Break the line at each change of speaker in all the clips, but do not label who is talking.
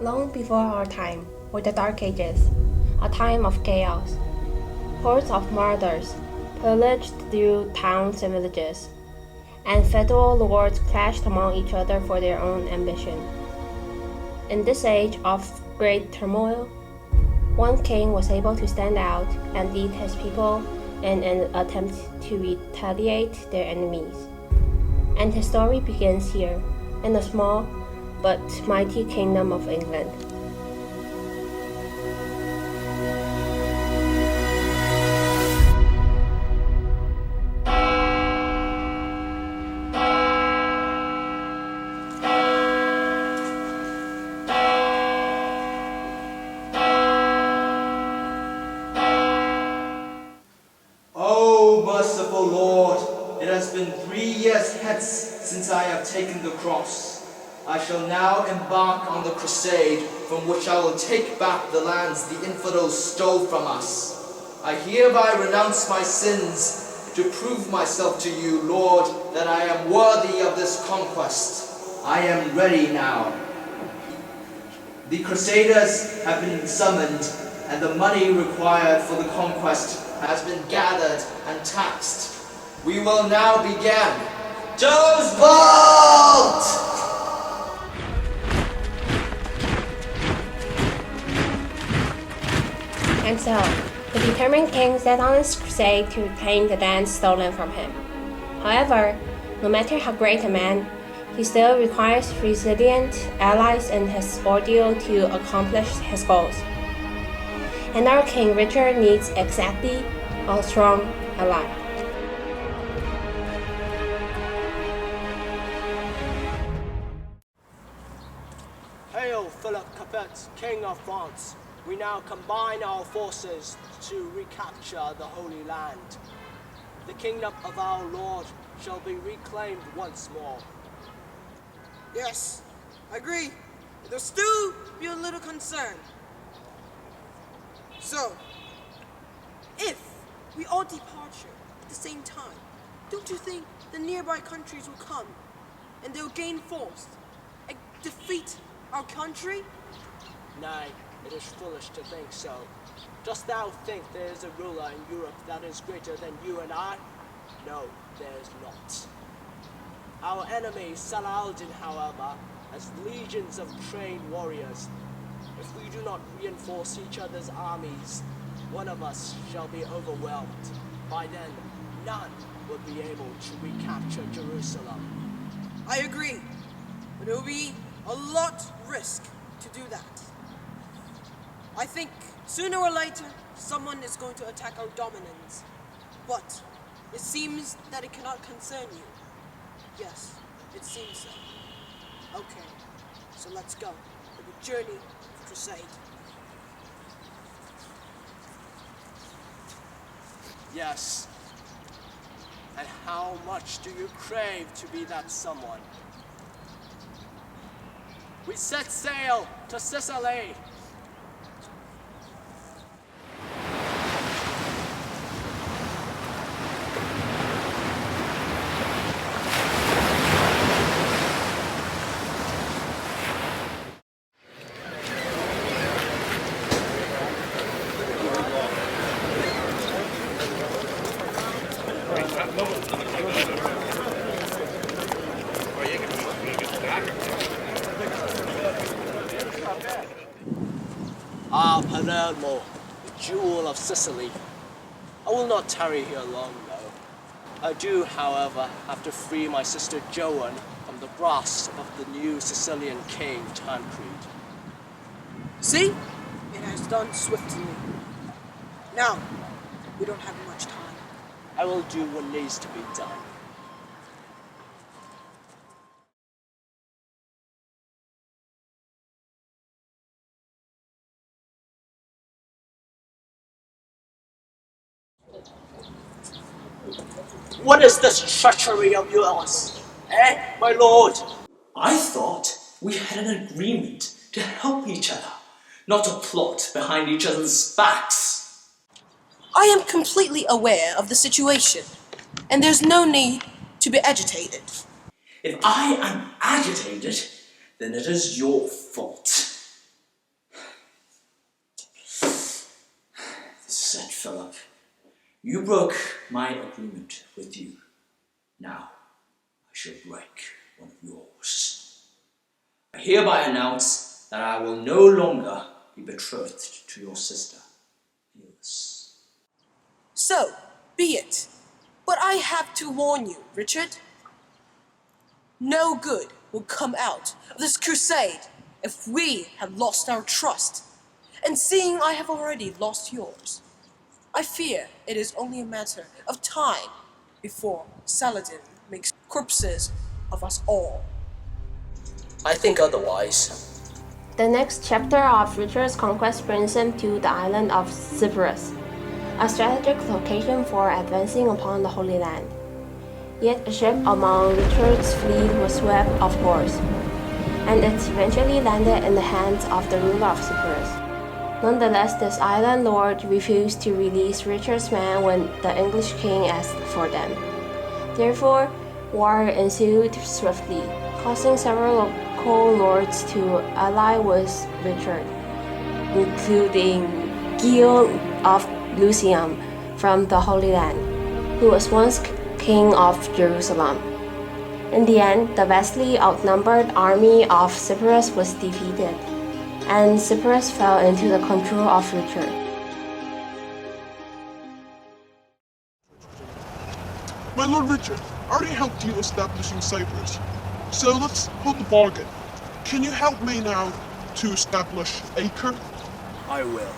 Long before our time, or the Dark Ages, a time of chaos, hordes of marauders pillaged through towns and villages, and feudal lords clashed among each other for their own ambition. In this age of great turmoil, one king was able to stand out and lead his people in an attempt to retaliate their enemies. And his story begins here, in the small but mighty kingdom of England.
O merciful Lord, it has been 3 years hence since I have taken the cross. I shall now embark on the crusade from which I will take back the lands the infidels stole from us. I hereby renounce my sins to prove myself to you, Lord, that I am worthy of this conquest. I am ready now. The Crusaders have been summoned, and the money required for the conquest has been gathered and taxed. We will now begin. Joe's Bolt!
And so, the determined king set on his crusade to reclaim the lands stolen from him. However, no matter how great a man, he still requires resilient allies in his ordeal to accomplish his goals. And our King Richard needs exactly a strong ally.
Hail Philip Capet, King of France! We now combine our forces to recapture the Holy Land. The kingdom of our Lord shall be reclaimed once more.
Yes, I agree. There'll still be a little concern. So, if we all depart at the same time, don't you think the nearby countries will come and they'll gain force and defeat our country?
Nay, it is foolish to think so. Dost thou think there is a ruler in Europe that is greater than you and I? No, there is not. Our enemy, Saladin, however, has legions of trained warriors. If we do not reinforce each other's armies, one of us shall be overwhelmed. By then, none will be able to recapture Jerusalem.
I agree, but it will be a lot risk to do that. I think sooner or later, someone is going to attack our dominance. But it seems that it cannot concern you. Yes, it seems so. Okay, so let's go for the journey of crusade.
Yes. And how much do you crave to be that someone? We set sail to Sicily. Ah, Palermo, the jewel of Sicily. I will not tarry here long, though. I do, however, have to free my sister Joan from the grasp of the new Sicilian king, Tancred.
See? It has done swiftly. Now, we don't have much time.
I will do what needs to be done. What is this treachery of yours? My lord?
I thought we had an agreement to help each other, not to plot behind each other's backs.
I am completely aware of the situation, and there's no need to be agitated.
If I am agitated, then it is your fault. You broke my agreement with you. Now, I shall break one of yours. I hereby announce that I will no longer be betrothed to your sister, Eos.
So, be it. But I have to warn you, Richard. No good will come out of this crusade if we have lost our trust. And seeing I have already lost yours, I fear it is only a matter of time before Saladin makes corpses of us all.
I think otherwise.
The next chapter of Richard's conquest brings him to the island of Cyprus, a strategic location for advancing upon the Holy Land. Yet a ship among Richard's fleet was swept off course, and it eventually landed in the hands of the ruler of Cyprus. Nonetheless, this island lord refused to release Richard's men when the English king asked for them. Therefore, war ensued swiftly, causing several local lords to ally with Richard, including Guillaume of Lucium from the Holy Land, who was once king of Jerusalem. In the end, the vastly outnumbered army of Cyprus was defeated, and Cyprus fell into the control of Richard.
My Lord Richard, I already helped you establishing Cyprus, so let's hold the bargain. Can you help me now to establish Acre?
I will.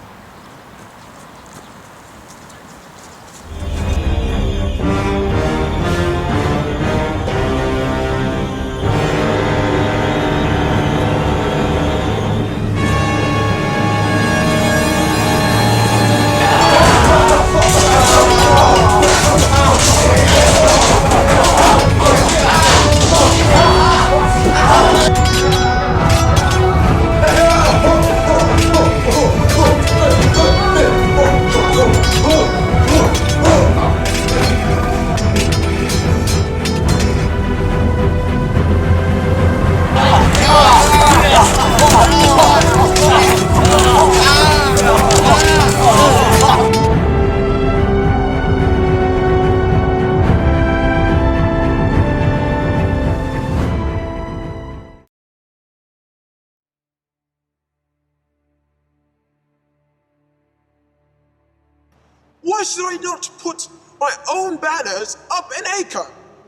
Why should I not put my own banners up in Acre?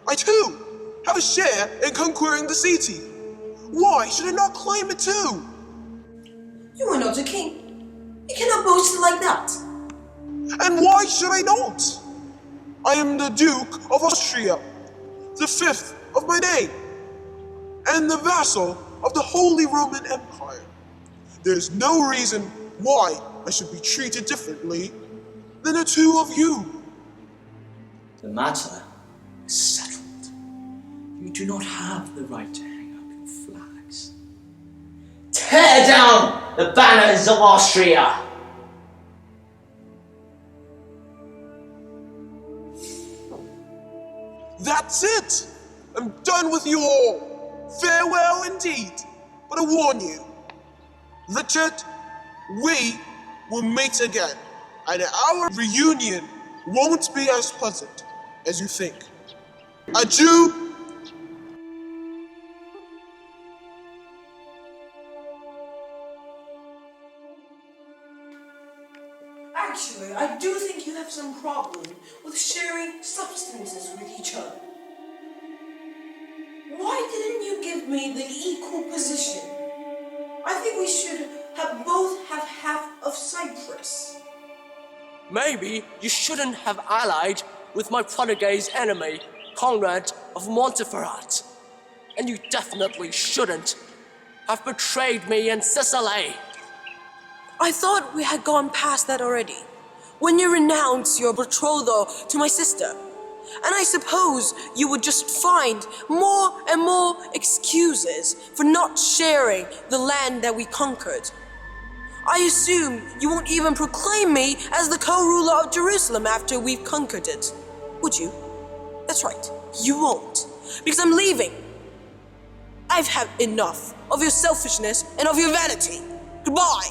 I too have a share in conquering the city. Why should I not claim it too?
You are not a king. You cannot boast like that.
And why should I not? I am the Duke of Austria, the fifth of my name, and the vassal of the Holy Roman Empire. There is no reason why I should be treated differently than the two of you.
The matter is settled. You do not have the right to hang up your flags. Tear down the banners of Austria!
That's it! I'm done with you all. Farewell indeed. But I warn you, Richard, we will meet again, and our reunion won't be as pleasant as you think. Adieu.
Actually, I do think you have some problem with sharing substances with each other. Why didn't you give me the equal position? I think we should both have half of Cyprus.
Maybe you shouldn't have allied with my protege's enemy, Conrad of Montferrat. And you definitely shouldn't have betrayed me in Sicily.
I thought we had gone past that already, when you renounced your betrothal to my sister. And I suppose you would just find more and more excuses for not sharing the land that we conquered. I assume you won't even proclaim me as the co-ruler of Jerusalem after we've conquered it, would you? That's right, you won't, because I'm leaving. I've had enough of your selfishness and of your vanity. Goodbye.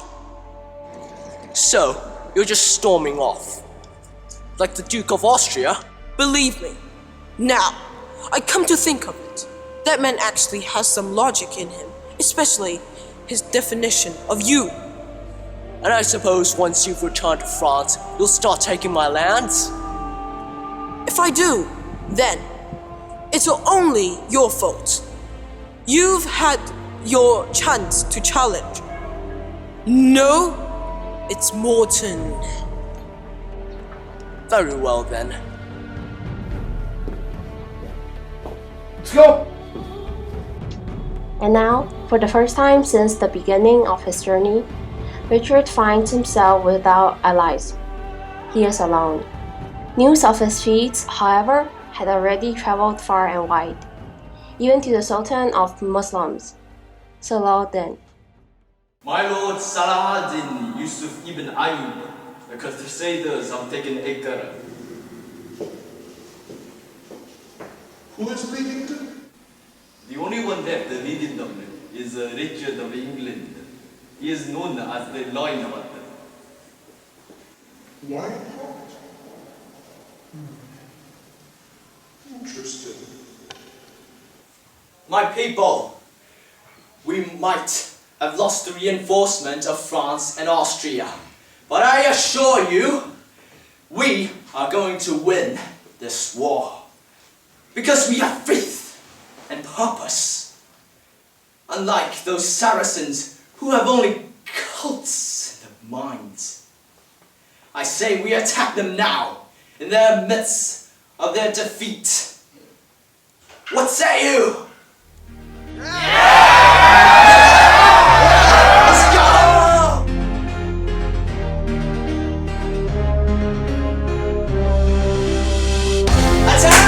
So, you're just storming off. like the Duke of Austria.
Believe me. Now, I come to think of it, that man actually has some logic in him, especially his definition of you.
And I suppose once you've returned to France, you'll start taking my lands?
If I do, then it's only your fault. You've had your chance to challenge. No, it's Morton.
Very well then.
Let's go!
And now, for the first time since the beginning of his journey, Richard finds himself without allies. He is alone. News of his feats, however, had already traveled far and wide, even to the Sultan of Muslims, Saladin.
My lord Salahuddin Yusuf ibn Ayyub, the Crusaders have taken Ankara.
Who is leading them?
The only one left leading them is Richard of England. He is known as the Lion Heart.
Lionheart? Interesting.
My people, we might have lost the reinforcement of France and Austria, but I assure you, we are going to win this war. Because we have faith and purpose. Unlike those Saracens who have only cults in their minds. I say we attack them now, in the midst of their defeat. What say you? Let's go!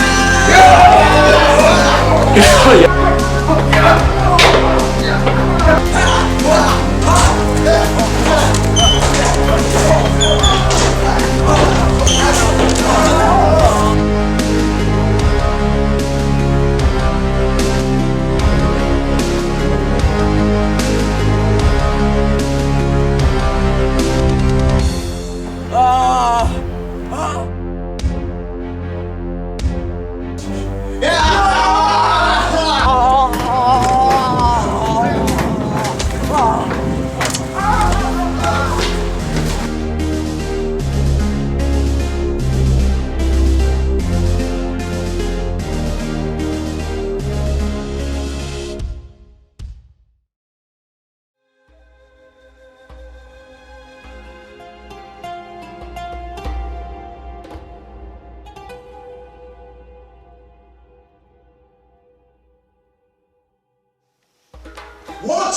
What?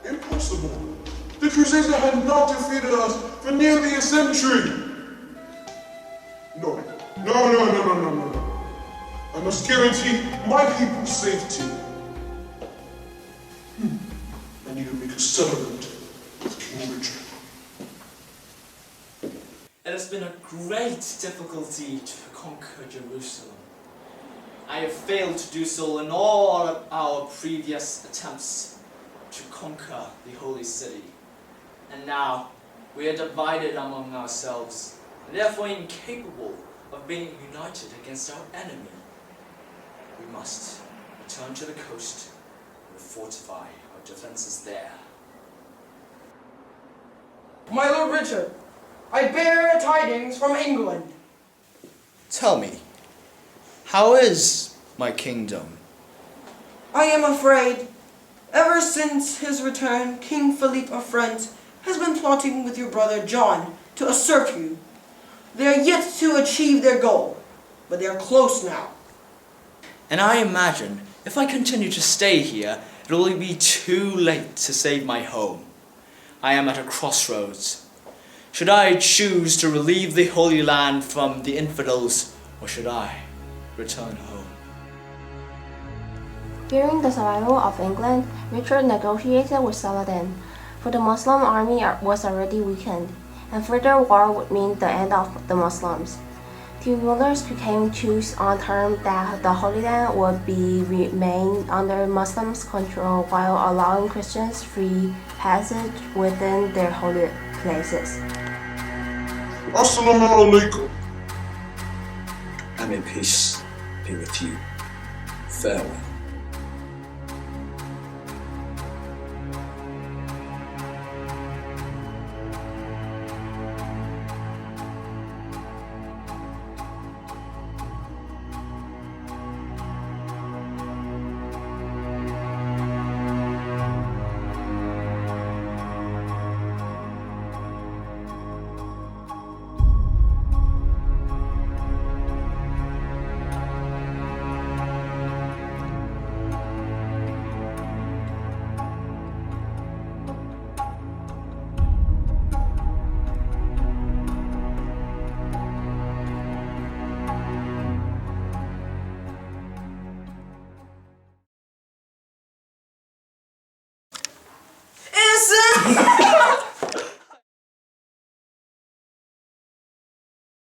Impossible. The Crusaders had not defeated us for nearly a century. No. I must guarantee my people's safety. I need to make a settlement with King Richard.
It has been a great difficulty to conquer Jerusalem. I have failed to do so in all of our previous attempts to conquer the holy city. And now we are divided among ourselves, and therefore incapable of being united against our enemy. We must return to the coast and fortify our defenses there.
My Lord Richard, I bear tidings from England.
Tell me, how is my kingdom?
I am afraid, ever since his return, King Philippe of France has been plotting with your brother John to usurp you. They are yet to achieve their goal, but they are close now.
And I imagine if I continue to stay here, it will be too late to save my home. I am at a crossroads. Should I choose to relieve the Holy Land from the infidels, or should I return home?
Fearing the survival of England, Richard negotiated with Saladin, for the Muslim army was already weakened, and further war would mean the end of the Muslims. The rulers became choose on terms that the Holy Land would remain under Muslims' control while allowing Christians free passage within their holy places.
Assalamu alaikum.
and may peace be with you. Farewell.
Answer!